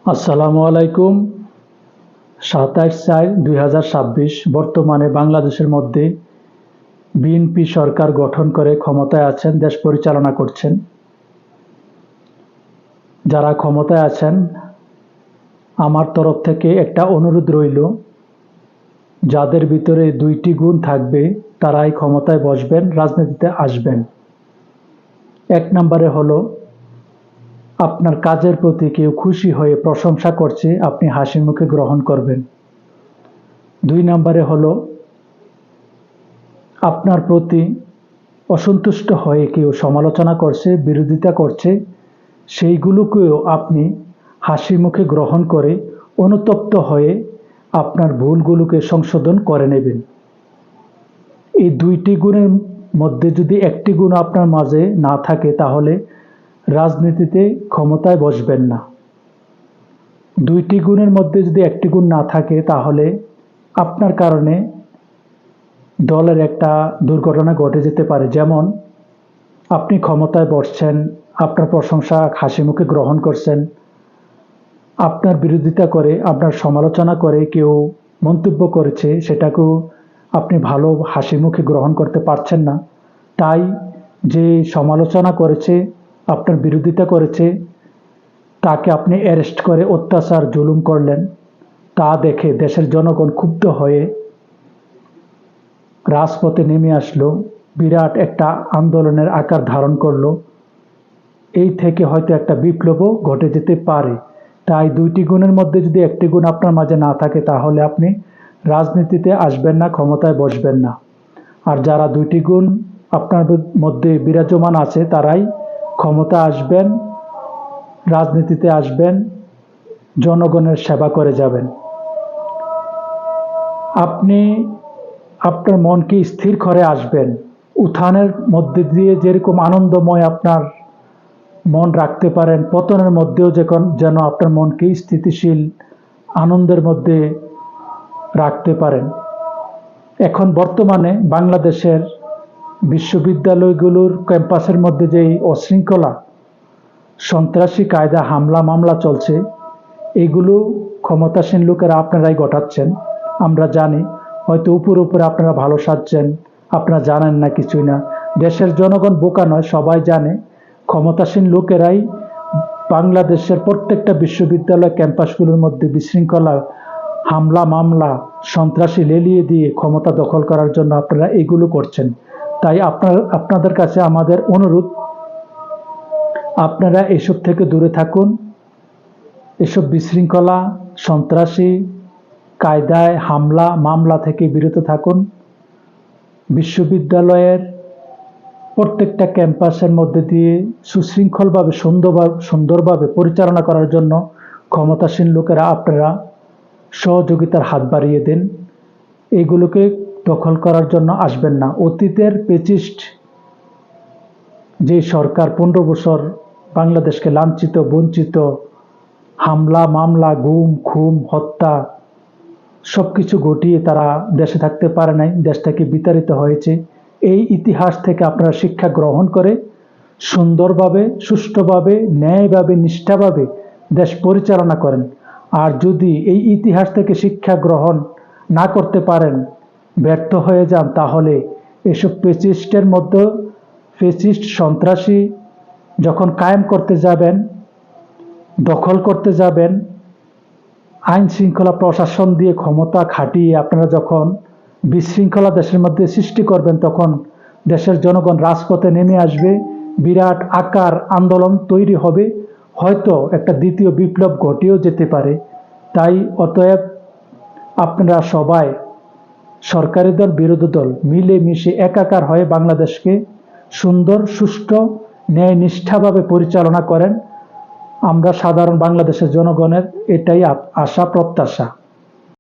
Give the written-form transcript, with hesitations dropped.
আসসালামু আলাইকুম। 27/4/2026 বর্তমানে বাংলাদেশের মধ্যে বিএনপি সরকার গঠন করে ক্ষমতায় আছেন, দেশ পরিচালনা করছেন। যারা ক্ষমতায় আছেন, আমার তরফ থেকে একটা অনুরোধ রইল, যাদের ভিতরে 2টি গুণ থাকবে তারাই ক্ষমতায় বসবেন, রাজনীতিতে আসবেন। 1 নম্বরে হলো, আপনার কাজের প্রতি কেউ খুশি হয়ে প্রশংসা করছে, আপনি হাসি মুখে গ্রহণ করবেন। 2 নম্বরে হলো, আপনার প্রতি অসন্তুষ্ট হয়ে কেউ সমালোচনা করছে, বিরোধিতা করছে, সেইগুলোকেও আপনি হাসি মুখে গ্রহণ করে অনুতপ্ত হয়ে আপনার ভুলগুলোকে সংশোধন করে নেবেন। এই 2টি গুণের মধ্যে যদি একটি গুণ আপনার মাঝে না থাকে, তাহলে রাজনীতিতে ক্ষমতায় বসবেন না। 2টি গুণের মধ্যে যদি একটি গুণ না থাকে, তাহলে আপনার কারণে দলের একটা দুর্ঘটনা ঘটে যেতে পারে। যেমন, আপনি ক্ষমতায় বসছেন, আপনার প্রশংসা হাসি মুখে গ্রহণ করছেন, আপনার বিরোধিতা করে, আপনার সমালোচনা করে কেউ মন্তব্য করেছে, সেটাকেও আপনি ভালো হাসি মুখে গ্রহণ করতে পারছেন না। তাই যে সমালোচনা করেছে, আপনার বিরোধিতা করেছে, তাকে আপনি অ্যারেস্ট করে অত্যাচার জুলুম করলেন। তা দেখে দেশের জনগণ ক্ষুব্ধ হয়ে রাজপথে নেমে আসলো, বিরাট একটা আন্দোলনের আকার ধারণ করলো। এই থেকে হয়তো একটা বিপ্লবও ঘটে যেতে পারে। তাই 2টি গুণের মধ্যে যদি একটি গুণ আপনার মাঝে না থাকে, তাহলে আপনি রাজনীতিতে আসবেন না, ক্ষমতায় বসবেন না। আর যারা 2টি গুণ আপনার মধ্যে বিরাজমান আছে, তারাই ক্ষমতা আসবেন, রাজনীতিতে আসবেন, জনগণের সেবা করে যাবেন। আপনি আপনার মনকে স্থির করে আসবেন। উত্থানের মধ্যে দিয়ে যেরকম আনন্দময় আপনার মন রাখতে পারেন, পতনের মধ্যেও যেন আপনার মনকে স্থিতিশীল আনন্দের মধ্যে রাখতে পারেন। এখন বর্তমানে বাংলাদেশের বিশ্ববিদ্যালয়গুলোর ক্যাম্পাসের মধ্যে যেই অশৃঙ্খলা, সন্ত্রাসী কায়দা হামলা মামলা চলছে, এগুলো ক্ষমতাসীন লোকেরা আপনারাই ঘটাচ্ছেন। আমরা জানি, হয়তো উপরে আপনারা ভালো সাজছেন, আপনারা জানেন না, কিছুই না। দেশের জনগণ বোকা নয়, সবাই জানে ক্ষমতাসীন লোকেরাই বাংলাদেশের প্রত্যেকটা বিশ্ববিদ্যালয় ক্যাম্পাসগুলোর মধ্যে বিশৃঙ্খলা, হামলা মামলা, সন্ত্রাসী লেলিয়ে দিয়ে ক্ষমতা দখল করার জন্য আপনারা এগুলো করছেন। তাই আপনাদের কাছে আমাদের অনুরোধ, আপনারা এসব থেকে দূরে থাকুন। এসব বিশৃঙ্খলা, সন্ত্রাসী কায়দায় হামলা মামলা থেকে বিরত থাকুন। বিশ্ববিদ্যালয়ের প্রত্যেকটা ক্যাম্পাসের মধ্যে দিয়ে সুশৃঙ্খলভাবে সুন্দরভাবে পরিচালনা করার জন্য ক্ষমতাসীন লোকেরা আপনারা সহযোগিতার হাত বাড়িয়ে দেন। এগুলোকে দখল করার জন্য আসবেন না। অতীতের পেচিস্ট যে সরকার 15 বছর বাংলাদেশকে লাঞ্ছিত, বঞ্চিত, হামলা মামলা, গুম খুম, হত্যা সবকিছু ঘটিয়ে তারা দেশে থাকতে পারে নাই, দেশ থেকে বিতাড়িত হয়েছে। এই ইতিহাস থেকে আপনারা শিক্ষা গ্রহণ করে সুন্দরভাবে, সুষ্ঠুভাবে, ন্যায়ভাবে, নিষ্ঠাভাবে দেশ পরিচালনা করেন। আর যদি এই ইতিহাস থেকে শিক্ষা গ্রহণ না করতে পারেন, ব্যর্থ হয়ে যান, তাহলে এসব পেচিস্টের মধ্যে ফেসিস্ট সন্ত্রাসী যখন কায়েম করতে যাবেন, দখল করতে যাবেন, আইন শৃঙ্খলা প্রশাসন দিয়ে ক্ষমতা খাটিয়ে আপনারা যখন বিশৃঙ্খলা দেশের মধ্যে সৃষ্টি করবেন, তখন দেশের জনগণ রাজপথে নেমে আসবে, বিরাট আকার আন্দোলন তৈরি হবে, হয়তো একটা দ্বিতীয় বিপ্লব ঘটেও যেতে পারে। তাই অতএব আপনারা সবাই, সরকারি দল বিরোধী দল মিলে মিশে একাকার হয়ে বাংলাদেশকে সুন্দর, সুষ্ঠু, ন্যায় নিষ্ঠাভাবে পরিচালনা করেন। আমরা সাধারণ বাংলাদেশের জনগণের এটাই আশা প্রত্যাশা।